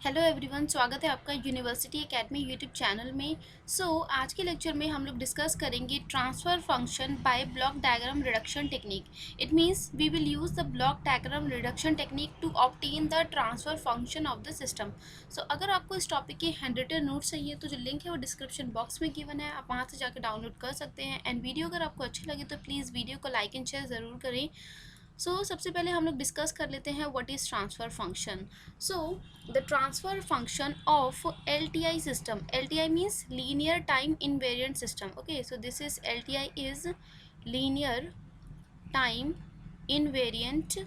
Hello everyone, स्वागत है आपका यूनिवर्सिटी एकेडमी यूट्यूब चैनल में। आज के लेक्चर में हम लोग डिस्कस करेंगे transfer function by block diagram reduction technique. It means we will use the block diagram reduction technique to obtain the transfer function of the system. अगर आपको इस टॉपिक के हैंड रिटन नोट्स चाहिए तो जो लिंक है वो डिस्क्रिप्शन बॉक्स में गिवन है, आप वहाँ से जाकर डाउनलोड कर सकते हैं। एंड वीडियो अगर आपको अच्छी लगे तो प्लीज़ वीडियो को लाइक एंड शेयर ज़रूर करें। सबसे पहले हम लोग डिस्कस कर लेते हैं what is transfer function. The transfer function of LTI system, LTI means linear time invariant system. Okay, so this is LTI is linear time invariant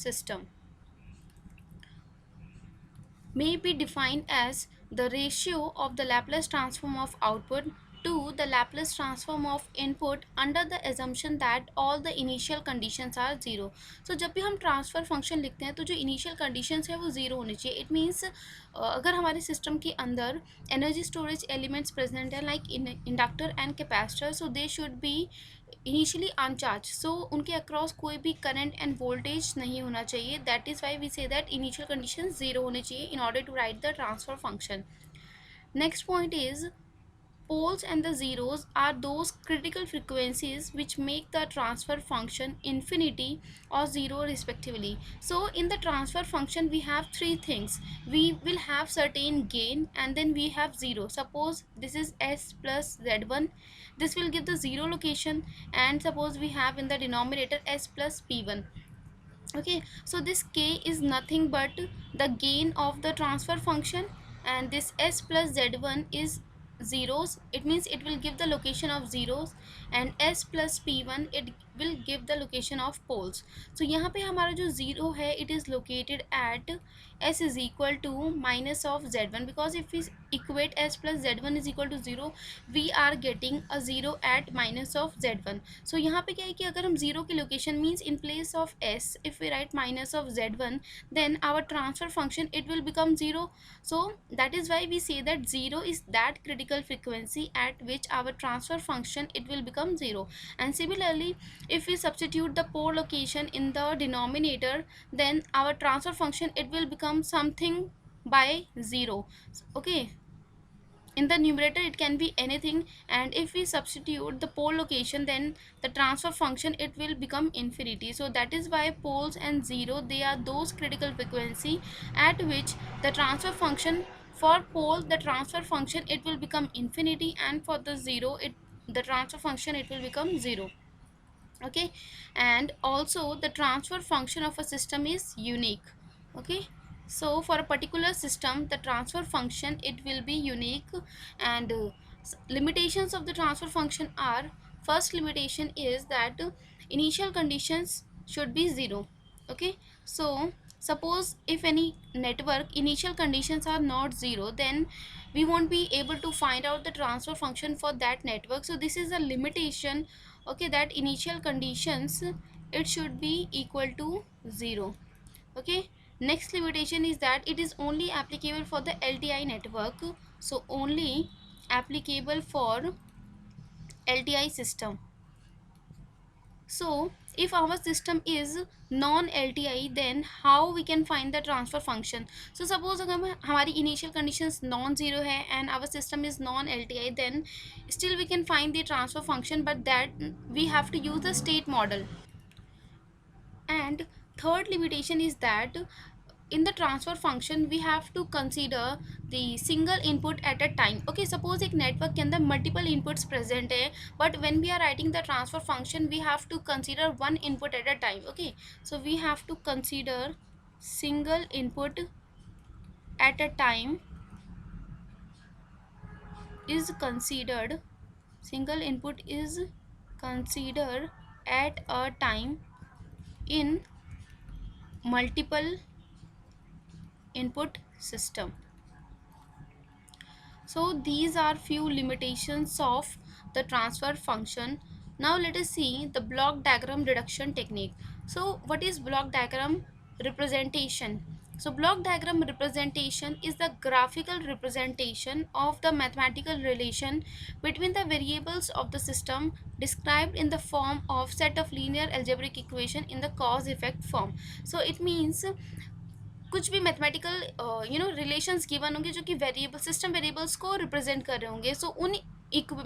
system may be defined as the ratio of the Laplace transform of output to the Laplace transform of input under the assumption that all the initial conditions are zero. जब भी हम transfer function लिखते हैं तो जो initial conditions है वो zero होनी चाहिए। इट मीन्स अगर हमारे सिस्टम के अंदर एनर्जी स्टोरेज एलिमेंट्स प्रेजेंट है like inductor and capacitor, so they should be initially अनचार्ज, उनके अक्रॉस कोई भी करंट एंड वोल्टेज नहीं होना चाहिए। That is why we say that initial condition zero होनी चाहिए in order to write the transfer function. Next point is poles and the zeros are those critical frequencies which make the transfer function infinity or zero respectively. So in the transfer function we have three things. We will have certain gain and then we have zero. Suppose this is s plus z1, this will give the zero location, and suppose we have in the denominator s plus p1. Okay, so this k is nothing but the gain of the transfer function, and this s plus z1 is zeros. It means it will give the location of zeros, and s plus p1 it will give the location of poles. यहाँ पे हमारा जो zero है it is located at s is equal to minus of z1, because if we equate s plus z1 is equal to 0 we are getting a 0 at minus of z1. यहाँ पे क्या है कि अगर हम ज़ीरो की location means in place of s if we write minus of z1, then our transfer function it will become 0. That is why we say that 0 is that critical frequency at which our transfer function it will become 0. And similarly, if we substitute the pole location in the denominator, then our transfer function it will become something by 0. Okay, in the numerator it can be anything, and if we substitute the pole location then the transfer function it will become infinity. That is why poles and zero they are those critical frequency at which the transfer function, for pole the transfer function it will become infinity, and for the zero the transfer function it will become 0. Okay, and also the transfer function of a system is unique. Okay, for a particular system the transfer function it will be unique, and limitations of the transfer function are: first limitation is that initial conditions should be 0. Okay, suppose if any network initial conditions are not 0, then we won't be able to find out the transfer function for that network. This is a limitation, okay, that initial conditions it should be equal to 0. Okay, next limitation is that it is only applicable for the LTI network, only applicable for LTI system. If our system is non LTI, then how we can find the transfer function? Suppose अगर हमारी initial conditions non zero है and our system is non LTI, then still we can find the transfer function, but that we have to use the state model. And third limitation is that in the transfer function we have to consider the single input at a time. Okay, suppose एक network के अंदर multiple inputs present है, but when we are writing the transfer function we have to consider one input at a time. Okay, so we have to consider single input at a time is considered, single input is considered at a time in multiple input system. These are few limitations of the transfer function. Now let us see the block diagram reduction technique. What is block diagram representation? Block diagram representation is the graphical representation of the mathematical relation between the variables of the system described in the form of set of linear algebraic equation in the cause effect form. It means कुछ भी mathematical relations given होंगे जो कि variable system variables को represent कर रहे होंगे, so उन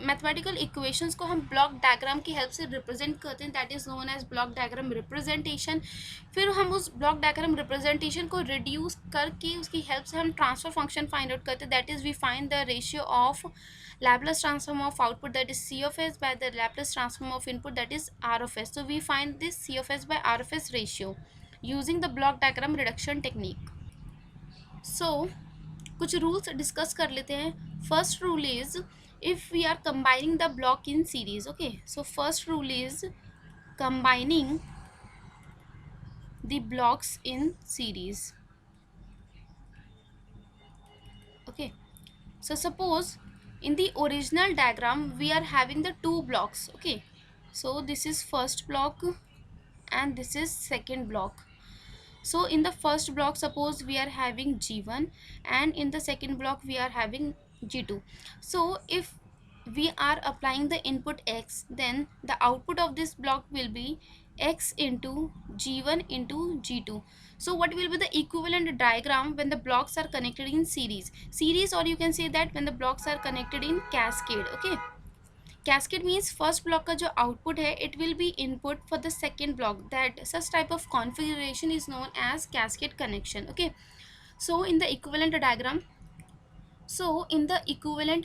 मैथमेटिकल इक्वेशंस को हम ब्लॉक डायग्राम की हेल्प से रिप्रेजेंट करते हैं, that is known as block diagram representation. फिर हम उस ब्लॉक डायग्राम रिप्रेजेंटेशन को रिड्यूस करके उसकी हेल्प से हम ट्रांसफर फंक्शन फाइंड आउट करते हैं, that is we find the ratio of Laplace transform of output, that is C of S, by the Laplace transform of input, that is R of S. So we find this C of S by R of S ratio using the block diagram reduction technique. So कुछ rules discuss कर लेते हैं. First rule is if we are combining the block in series. Okay, so first rule is combining the blocks in series. Okay, so suppose in the original diagram we are having the two blocks. Okay, so this is first block and this is second block. So in the first block suppose we are having G1 and in the second block we are having G2. So if we are applying the input X, then the output of this block will be X into G1 into G2. So what will be the equivalent diagram when the blocks are connected in series, or you can say that when the blocks are connected in cascade. Okay, cascade means first block का जो output है it will be input for the second block. That such type of configuration is known as cascade connection. Okay, so in the equivalent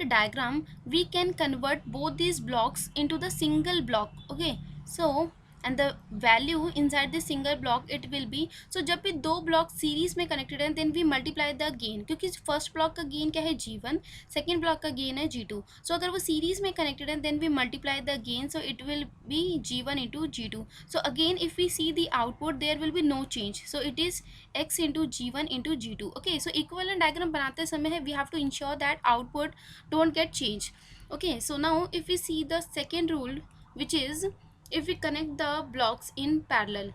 diagram, we can convert both these blocks into the single block. Okay, so and the value inside this single block it will be, so जब भी दो block series में connected हैं then we multiply the gain, क्योंकि first block का gain क्या है G1, second block का गेन है G2. सो अगर वो सीरीज में कनेक्टेड है then we multiply the gain, so it will be G1 into G2. So again if we see the output there will be no change, so it is X into G1 into G2. Okay, so equivalent diagram बनाते समय we have to ensure that output don't get changed. Okay, so now if we see the second rule, which is if we connect the blocks in parallel.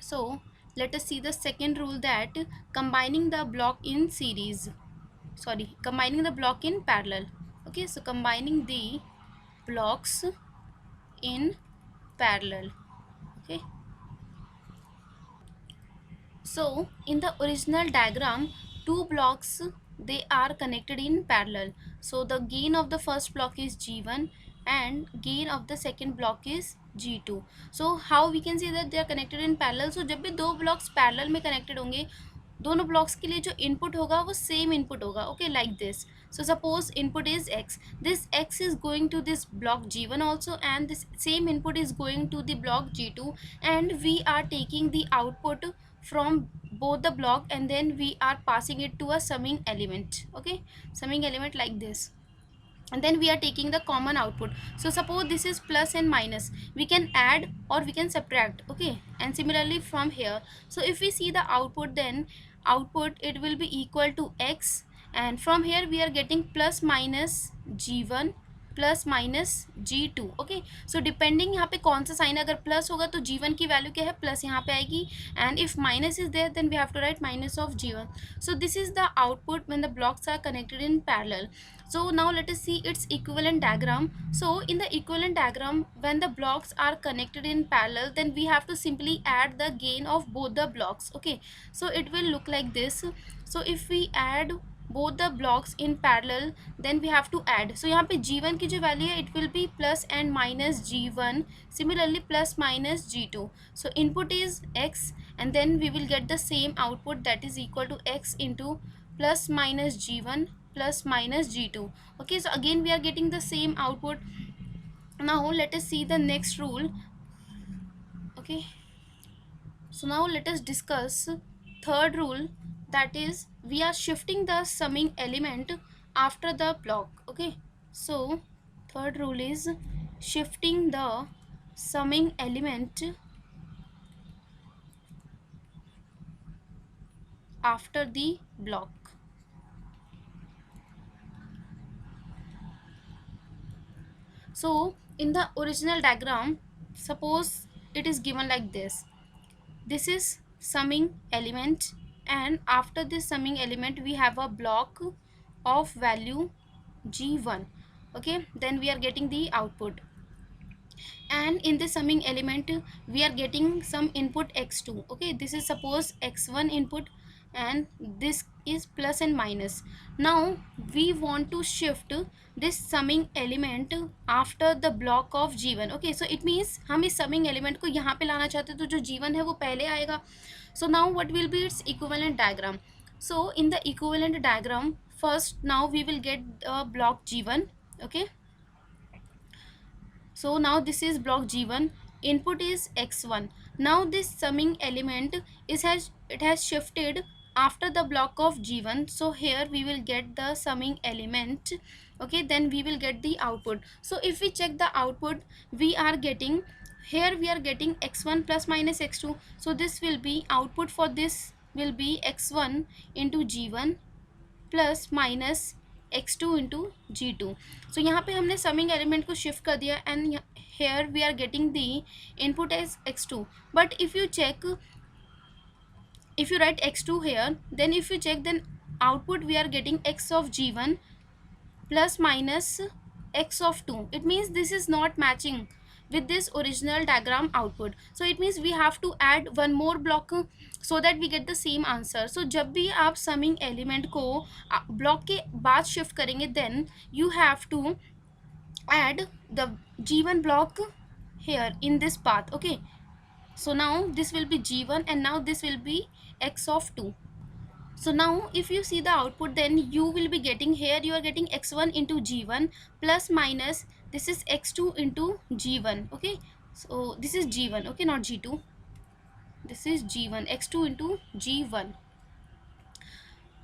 So let us see the second rule, that combining the block in parallel. Okay, so combining the blocks in parallel. Okay, so in the original diagram two blocks they are connected in parallel. So the gain of the first block is G1 and gain of the second block is G2. So how we can say that they are connected in parallel? So जब भी दो blocks parallel में connected होंगे दोनों blocks के लिए जो input होगा वो same input होगा. Okay, like this. So suppose input is X, this X is going to this block G1 also and this same input is going to the block G2, and we are taking the output from both the block and then we are passing it to a summing element. Okay, summing element like this, and then we are taking the common output. So suppose this is plus and minus, we can add or we can subtract. Okay, and similarly from here, so if we see the output, then output it will be equal to X, and from here we are getting plus minus G1 plus minus G2. Okay, so depending यहाँ पे कौन सा sign, अगर plus होगा तो G1 की value क्या है प्लस यहाँ पे आएगी, and if minus is there then we have to write minus of G1. So this is the output when the blocks are connected in parallel. So now let us see its equivalent diagram. So in the equivalent diagram, when the blocks are connected in parallel, then we have to simply add the gain of both the blocks. Okay, so it will look like this. So if we add both the blocks in parallel, then we have to add. So यहाँ पे G1 की जो value है it will be plus and minus G1, similarly plus minus G2. So input is X and then we will get the same output, that is equal to X into plus minus G1 plus minus G2. Okay, so again we are getting the same output. Now let us see the next rule. Okay, so now let us discuss third rule, that is we are shifting the summing element after the block. Okay, so third rule is shifting the summing element after the block. So in the original diagram, suppose it is given like this. This is summing element, and after this summing element we have a block of value G1. Okay, then we are getting the output, and in the summing element we are getting some input X2. Okay, this is suppose X1 input and this is plus and minus. Now we want to shift this summing element after the block of g1. Okay, so it means हम इस summing element को यहाँ पे लाना चाहते हैं, तो जो g1 है वो पहले आएगा. So now what will be its equivalent diagram? So in the equivalent diagram, first now we will get block g1. Okay, so now this is block g1, input is x1. Now this summing element is has it has shifted after the block of g1, so here we will get the summing element. Okay, then we will get the output. So if we check the output, we are getting, here we are getting x1 plus minus x2, so this will be output for this will be x1 into g1 plus minus x2 into g2. So यहाँ पे हमने summing element को shift कर दिया and here we are getting the input as x2. But if you check, if you write x2 here, then if you check, then output we are getting x of g1 plus minus x of 2. It means this is not matching with this original diagram output. So it means we have to add one more block so that we get the same answer. So जब भी आप summing element को block के बाद shift करेंगे, then you have to add the g1 block here in this path. Okay, so now this will be g1 and now this will be x of 2. So now if you see the output, then you will be getting, here you are getting x1 into g1 plus minus this is x2 into g1. Okay, so this is g1, okay, not g2, this is g1, x2 into g1.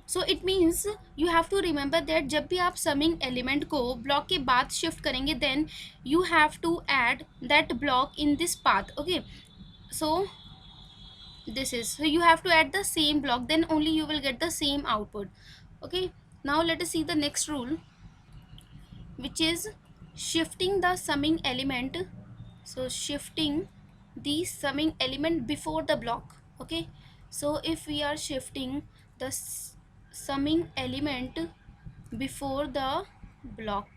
So it means you have to remember that जब भी आप summing element को block के बाद shift करेंगे, then you have to add that block in this path. Okay, so this is, so you have to add the same block, then only you will get the same output. Okay, now let us see the next rule, which is shifting the summing element. So shifting the summing element before the block. Okay, so if we are shifting the summing element before the block,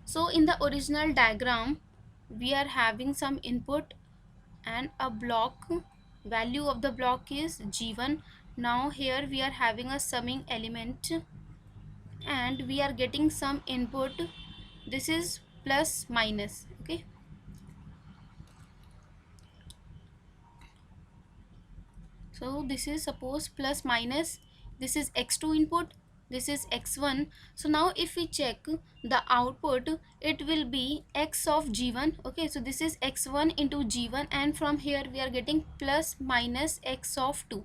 so in the original diagram we are having some input and a block, value of the block is g1. Now here we are having a summing element and we are getting some input, this is plus minus. Okay, so this is suppose plus minus, this is x2 input, this is x1. So now if we check the output, it will be x of g1. Okay, so this is x1 into g1 and from here we are getting plus minus x of 2.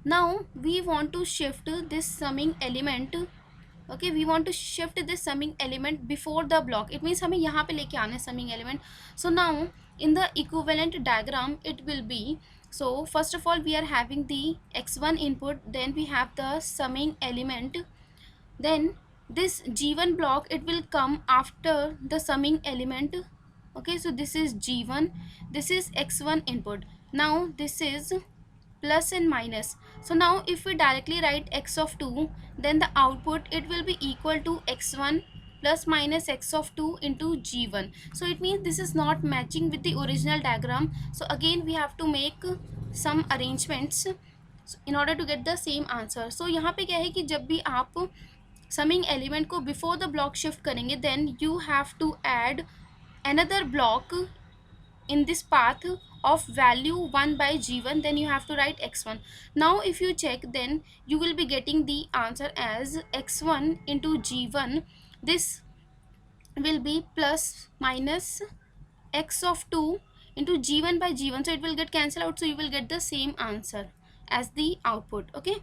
Now we want to shift this summing element. Okay, we want to shift this summing element before the block. It means हमें यहाँ पे लेके आना है summing element. So now in the equivalent diagram it will be, so first of all we are having the x1 input, then we have the summing element, then this g1 block it will come after the summing element. Okay, so this is g1, this is x1 input. Now this is plus and minus. So now if we directly write x of 2, then the output it will be equal to x1 plus minus x of 2 into g1. So it means this is not matching with the original diagram. So again we have to make some arrangements in order to get the same answer. So यहाँ पे क्या है कि जब भी आप summing element को before the block shift करेंगे, then you have to add another block in this path of value 1 by g1, then you have to write x1. Now if you check, then you will be getting the answer as x1 into g1, this will be plus minus x of 2 into g1 by g1, so it will get cancelled out, so you will get the same answer as the output. Okay,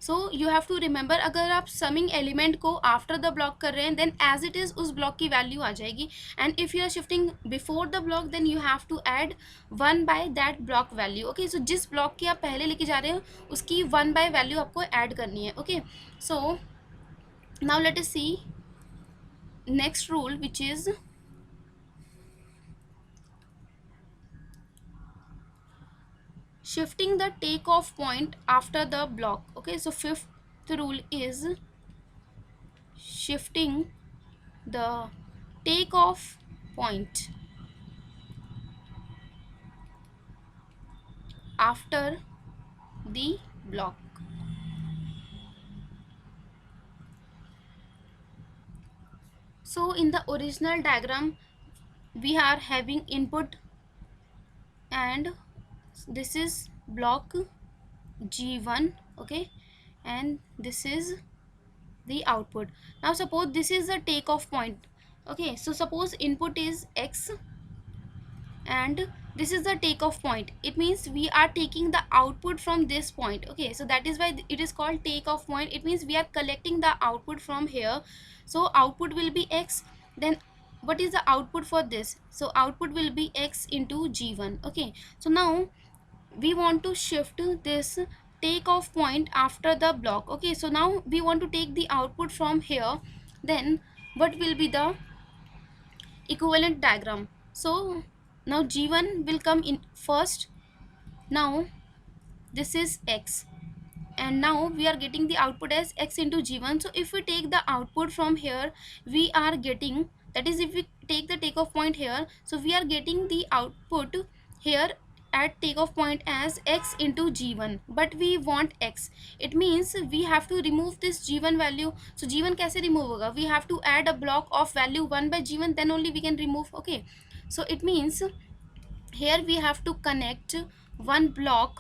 so you have to remember, अगर आप summing element को after the block कर रहे हैं, then as it is उस block की value आ जाएगी, and if you are shifting before the block, then you have to add 1 by that block value. Okay, so जिस ब्लॉक की आप पहले लेके जा रहे हो उसकी 1 बाय वैल्यू आपको ऐड करनी है. Okay, so now let us see next rule, which is shifting the takeoff point after the block. Okay, so fifth rule is shifting the takeoff point after the block. So in the original diagram we are having input, and this is block G1, okay, and this is the output. Now suppose this is the takeoff point, okay, so suppose input is X and this is the takeoff point. It means we are taking the output from this point, okay, so that is why it is called takeoff point. It means we are collecting the output from here, so output will be X. Then what is the output for this? So output will be X into G1, okay. So now we want to shift this takeoff point after the block, okay, so now we want to take the output from here. Then what will be the equivalent diagram? So now G1 will come in first. Now this is X, and now we are getting the output as X into G1. So if we take the output from here, we are getting, that is if we take the takeoff point here, so we are getting the output here at takeoff point as X into G1, but we want X. It means we have to remove this G1 value. So G1 कैसे remove होगा? We have to add a block of value 1 by G1, then only we can remove, okay. So it means here we have to connect one block,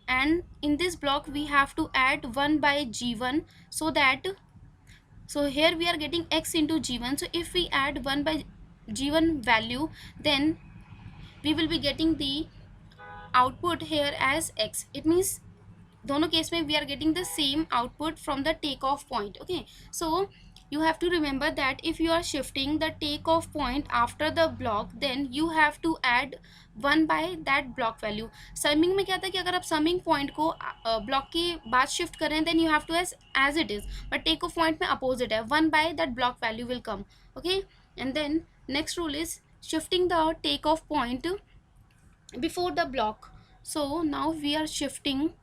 and in this block we have to add 1 by G1, so that, so here we are getting X into G1. So if we add 1 by G1 value, then we will be getting the output here as X. It means दोनों case में we are getting the same output from the takeoff point, okay. So you have to remember that if you are shifting the takeoff point after the block, then you have to add 1 by that block value. Summing में क्या था कि अगर आप summing point को block के बाद shift करें, then you have to as it is, but takeoff point में opposite है, 1 by that block value will come, okay. And then next rule is shifting the takeoff point before the block. So now we are shifting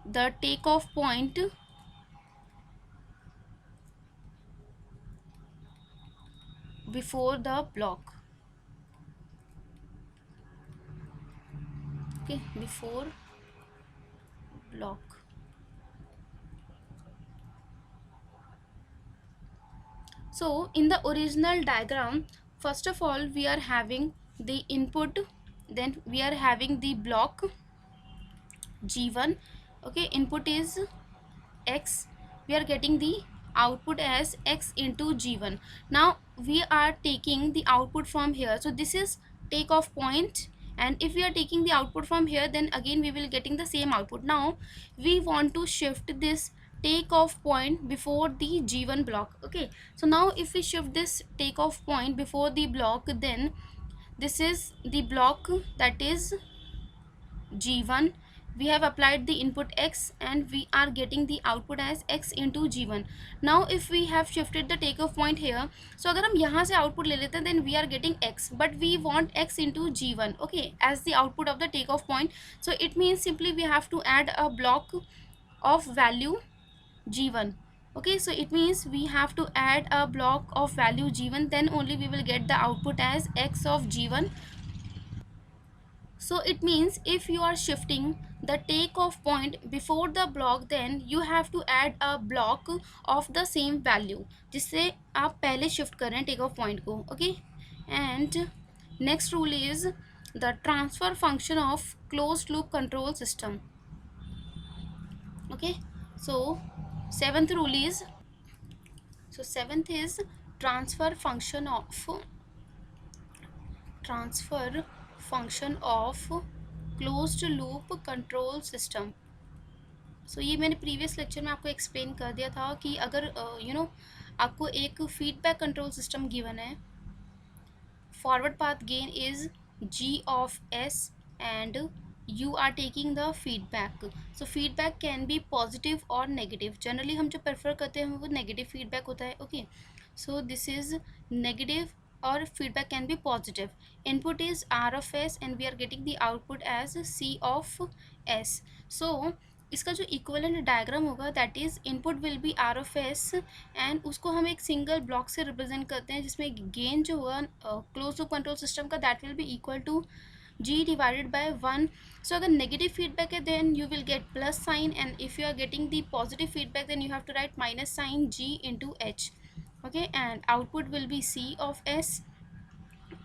the takeoff point before the block, okay, before block. So in the original diagram, first of all we are having the input, then we are having the block G1, okay, input is X, we are getting the output as X into G1. Now we are taking the output from here, so this is takeoff point, and if we are taking the output from here, then again we will getting the same output. Now we want to shift this takeoff point before the G1 block, okay. So now if we shift this takeoff point before the block, then this is the block, that is G1. We have applied the input X and we are getting the output as X into G1. Now if we have shifted the takeoff point here, so अगर हम यहाँ से output ले लेते हैं, then we are getting X, but we want X into G1, okay, as the output of the takeoff point. So it means simply we have to add a block of value G1, okay. So it means we have to add a block of value G1, then only we will get the output as X of G1. So it means if you are shifting the takeoff point before the block, then you have to add a block of the same value जिससे आप पहले shift करें takeoff point को, okay. And next rule is the transfer function of closed loop control system, okay. So seventh rule is, so seventh is transfer function of closed loop control system. So ये मैंने previous lecture में आपको explain कर दिया था कि अगर आपको एक फीडबैक कंट्रोल सिस्टम गिवन है, forward path gain is g of s and you are taking the feedback. So feedback can be positive or negative. Generally हम जो प्रेफर करते हैं वो नेगेटिव फीडबैक होता है, okay. So this is negative or feedback can be positive. Input is r of s and we are getting the output as c of s. So इसका जो equivalent diagram होगा that is input will be R of S, and उसको हम एक single block से represent करते हैं जिसमें गेन जो होगा क्लोज लूप कंट्रोल सिस्टम का that will be equal to g divided by 1. So अगर negative feedback है then you will get plus sign, and if you are getting the positive feedback then you have to write minus sign g into h. Okay, and output will be c of s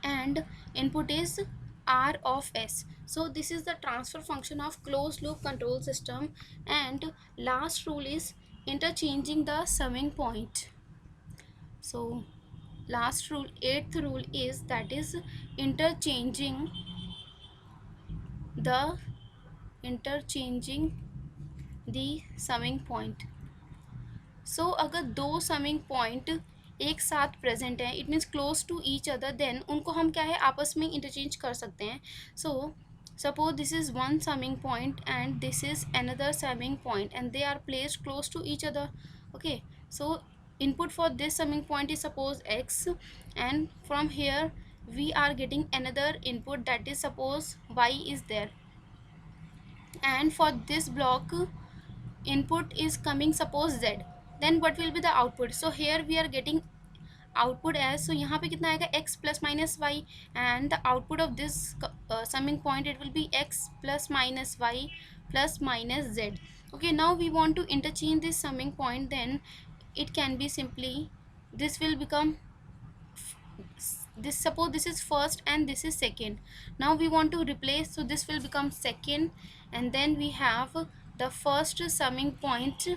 and input is r of s. So this is the transfer function of closed loop control system. And last rule is interchanging the summing point. So last rule, eighth rule is, that is interchanging the interchanging the summing point. So अगर दो summing point एक साथ present हैं, it means close to each other, then उनको हम क्या है आपस में इंटरचेंज कर सकते हैं. सो suppose this is one summing point and this is another summing point and they are placed close to each other. Okay, so input for this summing point is suppose x, and from here we are getting another input, that is suppose y is there, and for this block input is coming suppose z, then what will be the output? So here we are getting output as, so यहाँ पे कितना आएगा x plus minus y, and the output of this summing point, it will be x plus minus y plus minus z. Okay, now we want to interchange this summing point, then it can be simply, this will become this, suppose this is first and this is second. Now we want to replace, so this will become second, and then we have the first summing point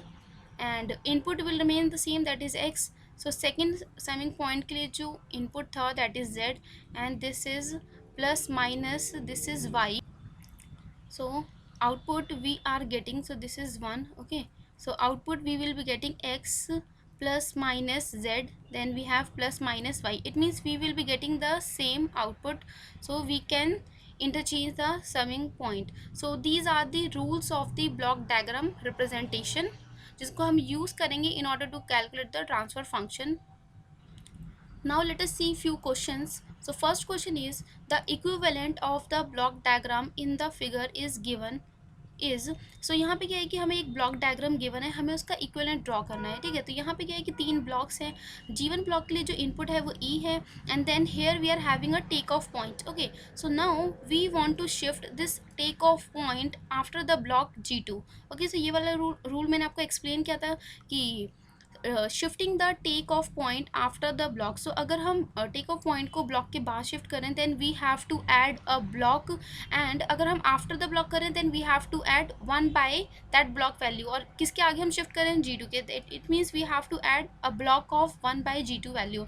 and input will remain the same, that is x. So second summing point के लिए जो input था, that is z, and this is plus minus, this is y. So output we are getting, so this is 1. Okay, so output we will be getting x plus minus z, then we have plus minus y. It means we will be getting the same output, so we can interchange the summing point. So these are the rules of the block diagram representation जिसको हम use करेंगे in order to calculate the transfer function. Now let us see few questions. So first question is, the equivalent of the block diagram in the figure is given is. So यहाँ पे क्या है कि हमें एक block diagram given है, हमें उसका इक्विवेलेंट ड्रॉ करना है. ठीक है, तो यहाँ पे क्या है कि तीन ब्लॉक्स हैं. G1 ब्लॉक के लिए जो इनपुट है वो E है, and then here we are having a take off point. Okay, so now we want to shift this take off point after the block G2. Okay, so ये वाला rule मैंने आपको एक्सप्लेन किया था कि shifting the take off point after the block. So अगर हम take off point को ब्लॉक के बाद शिफ्ट करें then we have to add a block, and अगर हम आफ्टर द ब्लॉक करें then we have to add 1 by that block value. और किसके आगे हम शिफ्ट करें? G2 के. It means we have to add a block of 1 by G2 value.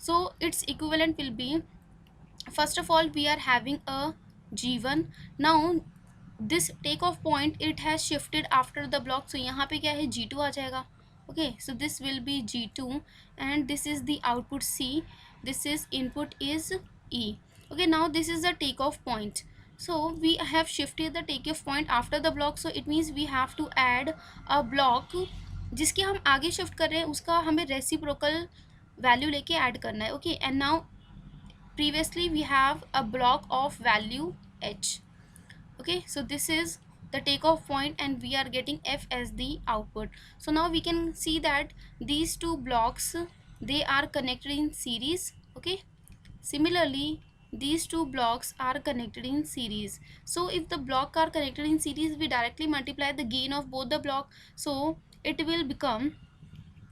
So it's equivalent will be, first of all we are having a G1. now this take off point it has shifted after the block, so यहाँ पे क्या है G2 आ जाएगा. Okay, so this will be G2 and this is the output C, this is input is E. Okay, now this is the take off point, so we have shifted the take off point after the block, so it means we have to add a block जिसके हम आगे shift कर रहे हैं उसका हमें reciprocal value लेके add करना है. Okay, and now previously we have a block of value h. Okay, so this is the takeoff point and we are getting f as the output. So now we can see that these two blocks, they are connected in series. Okay, similarly these two blocks are connected in series. So if the block are connected in series, we directly multiply the gain of both the block, so it will become,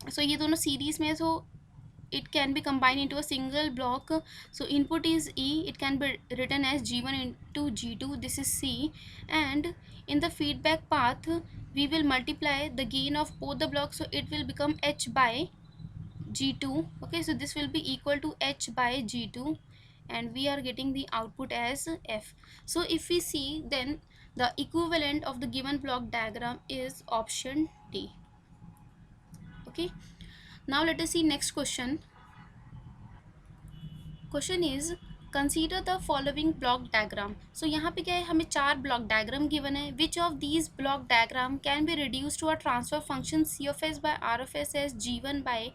so ये दोनों series में, so it can be combined into a single block. So input is E, it can be written as G1 into G2, this is C, and in the feedback path we will multiply the gain of both the blocks, so it will become H by G2. Okay, so this will be equal to H by G2 and we are getting the output as F. So if we see, then the equivalent of the given block diagram is option D. Okay, now let us see next question. Question is, consider the following block diagram. So यहाँ पे क्या है, हमें 4 block diagram given है. Which of these block diagram can be reduced to a transfer function C of s by R of s as G1 by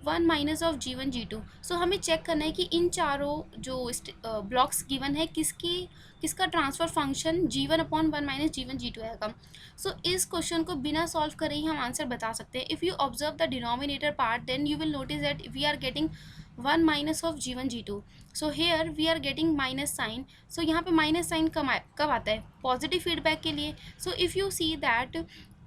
1 minus of G1 G2. So हमें check करना है कि इन चारों जो blocks given है किसका transfer function G1 upon 1 minus G1 G2 आएगा. सो इस क्वेश्चन को बिना सॉल्व करे ही हम आंसर बता सकते हैं. If you observe the denominator part then you will notice that we are getting 1 minus of g1 g2. So here we are getting minus sign. So यहाँ पे माइनस साइन कब आता है, पॉजिटिव फीडबैक के लिए. सो if you see that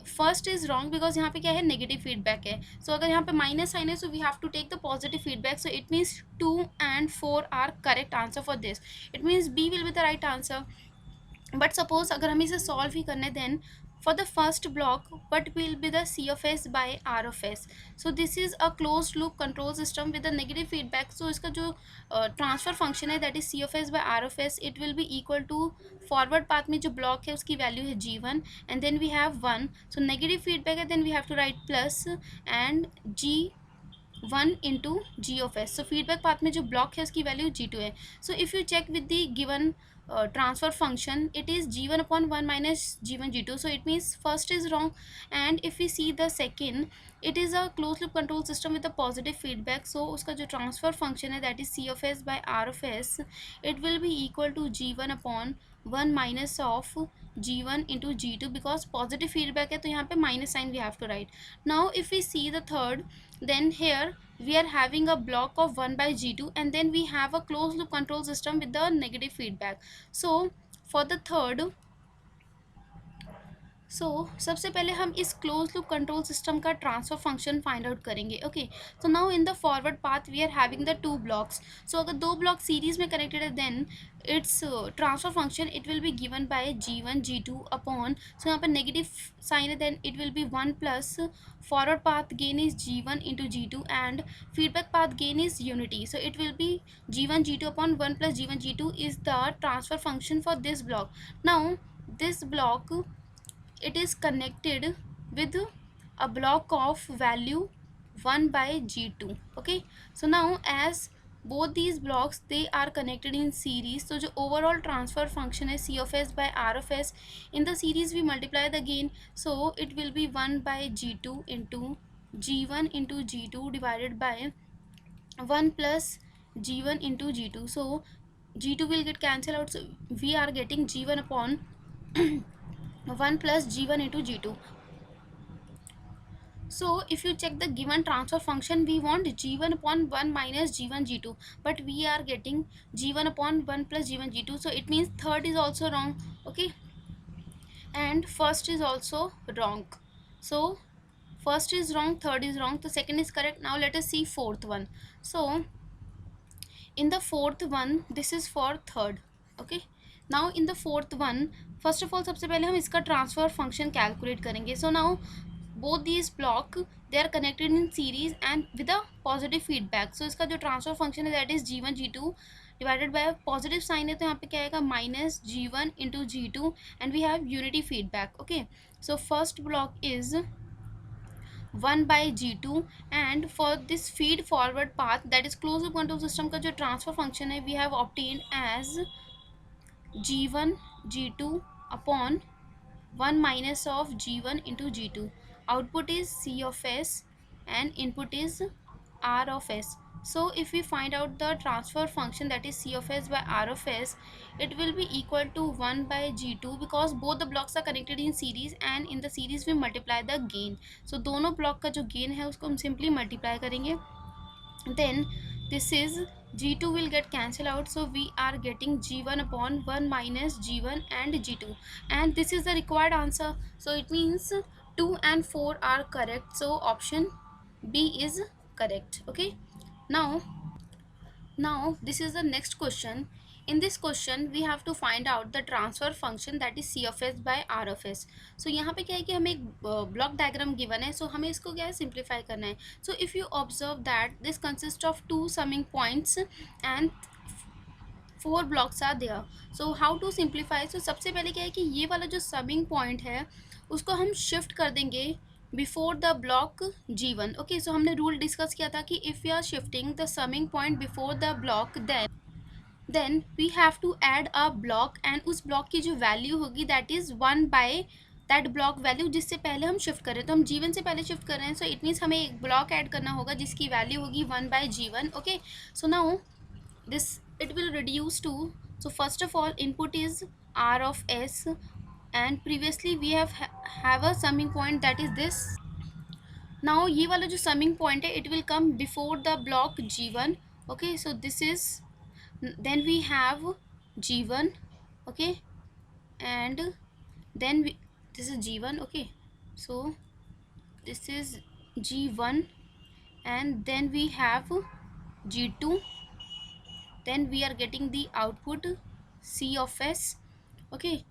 first is wrong because यहाँ पे क्या है, नेगेटिव फीडबैक है. सो अगर यहाँ पे माइनस साइन है, so we have to take the positive feedback. So it means 2 and 4 are correct answer for this. It means B will be the right answer. But suppose अगर हमें इसे solve ही करने, then for the first block what will be the C of S by R of S. So this is a closed loop control system with a negative feedback. So इसका जो transfer function है that is C of S by R of S, it will be equal to forward path में जो block है उसकी value है G1 and then we have 1. So negative feedback है, then we have to write plus and G1 into G of S. So feedback path में जो block है उसकी वैल्यू G2 है. So if you check with the given transfer function, it is g1 upon 1 minus g1 g2. So it means first is wrong. And if we see the second, it is a closed loop control system with a positive feedback. So उसका जो transfer function है that is C of S by R of S, it will be equal to g1 upon 1 minus of g1 into g2 because positive feedback है तो यहाँ पे minus sign we have to write. Now if we see the third, then here we are having a block of 1 by g2 and then we have a closed loop control system with the negative feedback. So for the third, सबसे पहले हम इस close loop control system का transfer function find out करेंगे. Okay, so now in the forward path we are having the 2 blocks. सो अगर 2 block series में connected है, then its transfer function it will be given by g1 g2 upon, सो यहाँ पर negative sign है, then it will be 1 plus forward path gain is g1 into g2 and feedback path gain is unity. So it will B g1 g2 upon 1 plus g1 g2 is the transfer function for this block. Now this block, it is connected with a block of value 1 by g2. Okay, so now as both these blocks they are connected in series, so जो overall transfer function है C of S by R of S, in the series we multiply the gain, so it will be 1 by g2 into g1 into g2 divided by 1 plus g1 into g2. So g2 will get cancelled out, so we are getting g1 upon 1 plus g1 into g2. So if you check the given transfer function, we want g1 upon 1 minus g1 g2, but we are getting g1 upon 1 plus g1 g2. So it means third is also wrong. Okay, and first is also wrong. So first is wrong, third is wrong, so second is correct. Now let us see fourth one. So in the fourth one, this is for third. Okay, now in the fourth one, first of all सबसे पहले हम इसका transfer function calculate करेंगे. So now both these block they are connected in series and with a positive feedback. So इसका जो transfer function है that is g1 g2 divided by positive sign है तो यहाँ पे क्या आएगा minus g1 into g2 and we have unity feedback. Okay, so first block is 1 by g2 and for this feed forward path that is closed loop control system का जो transfer function है we have obtained as g1 g2 upon 1 minus of g1 into g2. Output is C of S and input is R of S. So if we find out the transfer function that is C of S by R of S, it will be equal to 1 by g2 because both the blocks are connected in series and in the series we multiply the gain. So दोनों block का जो gain है उसको हम simply multiply करेंगे. Then this is g2 will get cancelled out, so we are getting g1 upon 1 minus g1 and g2, and this is the required answer. So it means 2 and 4 are correct, so option B is correct. Okay, now this is the next question. In this question we have to find out the transfer function that is C of S by R of S. So यहाँ पे क्या है कि हमें एक block diagram given है, सो हमें इसको क्या है सिंप्लीफाई करना है. So if you observe that this consist of 2 summing points and 4 blocks are there. So how to simplify. So सबसे पहले क्या है कि ये वाला जो समिंग पॉइंट है उसको हम शिफ्ट कर देंगे before the block g1. Okay, so हमने रूल डिस्कस किया था कि if you are shifting the summing point before the block then we have to add a block and उस ब्लॉक की जो वैल्यू होगी that is 1 by that block value जिससे पहले हम शिफ्ट कर रहे हैं. तो हम g1 से पहले शिफ्ट कर रहे हैं, सो इट मीन्स हमें एक ब्लॉक ऐड करना होगा जिसकी वैल्यू होगी 1 by g1. Okay, so now this it will reduce to, so first of all input is R of S and previously we have a summing point that is this. Now ये वाला जो summing point है it will come before the block g1. Okay, so this is, then we have G1. Okay, and then this is G1. Okay, so this is G1, and then we have G2. Then we are getting the output C of S. Okay,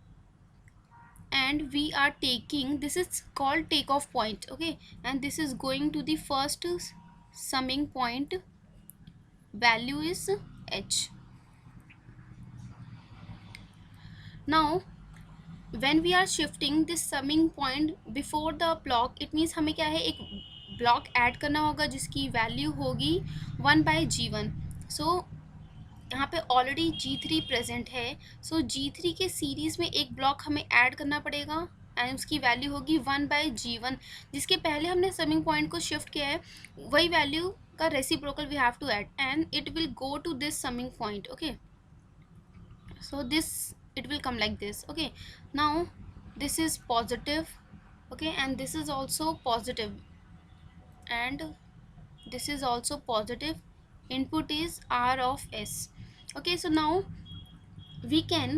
and we are taking, this is called takeoff point. Okay, and this is going to the first summing point, value is H. Now when we are shifting this summing point before the block, it means हमें क्या है, एक block add करना होगा जिसकी value होगी 1/G1. सो यहाँ पे ऑलरेडी G3 प्रेजेंट है. सो G3 के सीरीज में एक ब्लॉक हमें ऐड करना पड़ेगा एंड उसकी वैल्यू होगी 1/G1. जिसके पहले हमने समिंग पॉइंट को शिफ्ट किया है, वही वैल्यू का reciprocal we have to add and it will go to this summing point. Okay, so this, it will come like this. Okay, now this is positive. Okay, and this is also positive, and this is also positive. Input is R of S. Okay, so now we can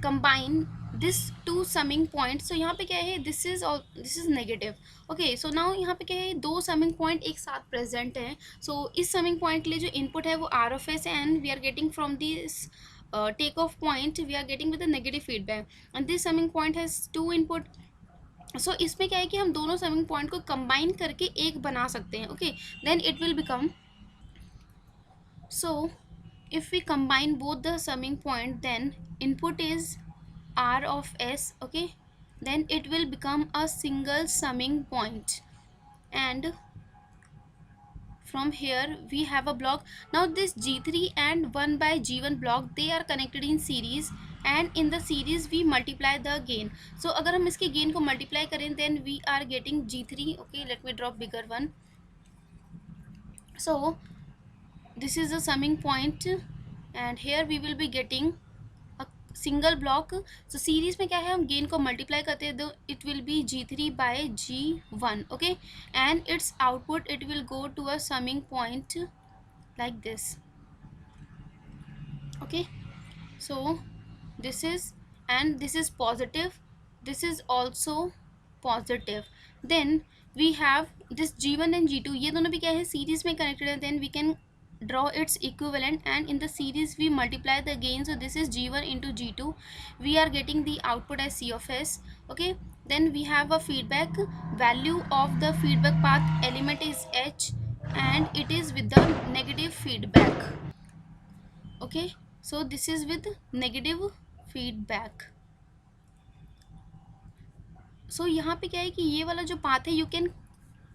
combine this two summing points. So यहाँ पे क्या है, this is all, this is negative. Okay, so now यहाँ पे क्या है, दो summing point एक साथ present हैं. So इस summing point के लिए जो input है वो R of S है, and we are getting from this take off point we are getting with a negative feedback, and this summing point has two input. So इसमें क्या है कि हम दोनों summing point को combine करके एक बना सकते हैं. Okay, then it will become, so if we combine both the summing point, then input is R of S. Okay, then it will become a single summing point, and from here we have a block. Now this G3 and 1/G1 block, they are connected in series, and in the series we multiply the gain. So अगर हम इसके gain को multiply करें, then we are getting G3. Okay, let me drop bigger one. So this is the summing point, and here we will be getting single block. So series में क्या है, हम gain को मल्टीप्लाई करते हैं, तो it will be G3/G1. Okay, and its output, it will go to a summing point like this. Okay, so this is, and this is positive, this is also positive. Then we have this G1 and G2, ये दोनों भी क्या है, series में connected है. then we can draw its equivalent, and in the series we multiply the gain. So this is G1 into G2, we are getting the output as C of S. Okay, then we have a feedback, value of the feedback path element is H, and it is with the negative feedback. Okay, so this is with negative feedback. So यहाँ पे क्या है कि ये वाला जो path है, you can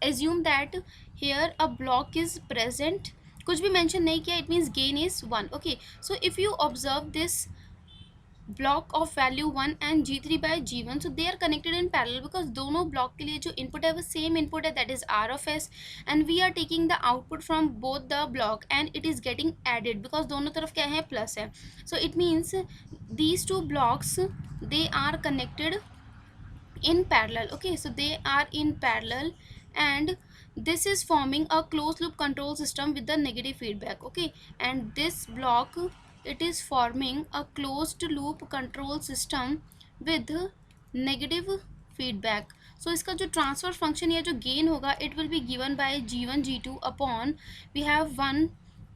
assume that here a block is present, कुछ भी मेंशन नहीं किया, it means gain is 1. Okay, so if you observe this block of value 1 and G3/G1, so they are connected in parallel because दोनों block के लिए जो input है वो same input है, that is R of S, and we are taking the output from both the block and it is getting added because दोनों तरफ क्या है, plus है. So it means these two blocks, they are connected in parallel. Okay, so they are in parallel, and this is forming a closed loop control system with the negative feedback. Okay, and this block, it is forming a closed loop control system with negative feedback. So इसका जो transfer function या जो gain होगा, it will be given by G1 G2 upon, we have one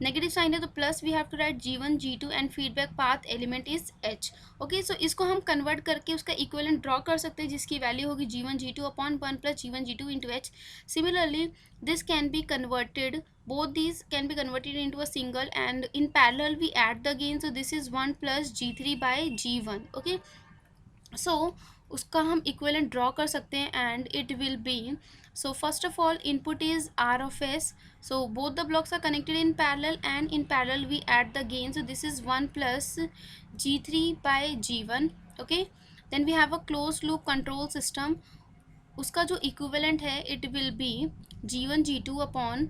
negative sign है तो plus, we have to write G1 G2 and feedback path element is H. Okay, so इसको हम convert करके उसका equivalent draw कर सकते हैं जिसकी वैल्यू होगी G1 G2 upon 1 plus G1 G2 into H. Similarly this can be converted, both these can be converted into a single, and in parallel we add the gain. So this is 1 plus G3/G1. okay, so उसका हम equivalent draw कर सकते हैं and it will B, so first of all input is R of S, so both the blocks are connected in parallel, and in parallel we add the gain. So this is 1 plus G3/G1. okay, then we have a closed loop control system, उसका जो equivalent है it will B G1 G2 upon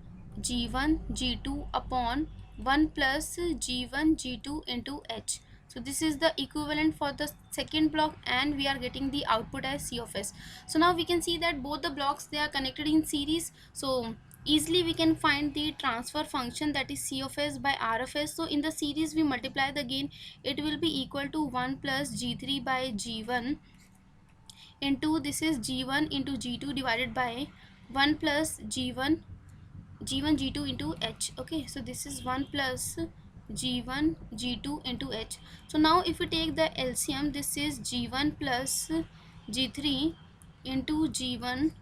G1 G2 upon 1 plus G1 G2 into H. So this is the equivalent for the second block, and we are getting the output as C of S. So now we can see that both the blocks, they are connected in series. So easily we can find the transfer function, that is C of s by R of s. So in the series we multiply the gain, it will be equal to 1 plus G3 by G1 into, this is G1 into G2 divided by 1 plus G1 G2 into H. Okay, so this is 1 plus G1 G2 into H. So now if we take the LCM, this is G1 plus G3 into G1,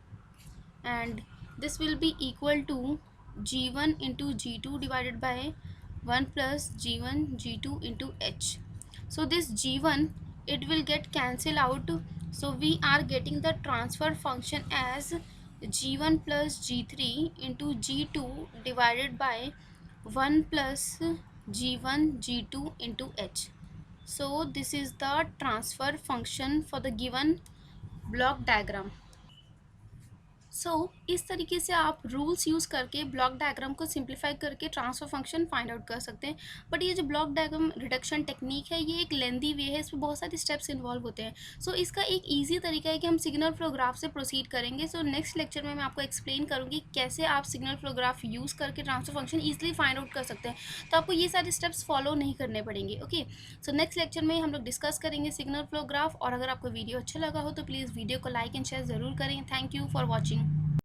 and this will be equal to G1 into G2 divided by 1 plus G1 G2 into H. So this G1, it will get cancelled out, so we are getting the transfer function as G1 plus G3 into G2 divided by 1 plus G1 G2 into H. So this is the transfer function for the given block diagram. सो इस तरीके से आप rules use करके block diagram को simplify करके transfer function find out कर सकते हैं. बट ये जो ब्लॉक डायग्राम रिडक्शन टेक्निक है, ये एक लेंदी वे है, इसमें बहुत सारे स्टेप्स इन्वॉल्व होते हैं. सो इसका एक ईजी तरीका है कि हम सिग्नल फ्लो ग्राफ से प्रोसीड करेंगे. सो नेक्स्ट लेक्चर में मैं आपको एक्सप्लेन करूँगी कैसे आप सिग्नल फ्लो ग्राफ यूज़ करके transfer function easily find out कर सकते हैं. तो आपको ये सारे स्टेप्स फॉलो नहीं करने पड़ेंगे. ओके, सो नेक्स्ट लेक्चर में हम लोग डिस्कस करेंगे सिग्नल फ्लो ग्राफ. और अगर आपको वीडियो अच्छा लगा हो तो प्लीज़ वीडियो को लाइक एंड शेयर ज़रूर करें. Thank you for watching.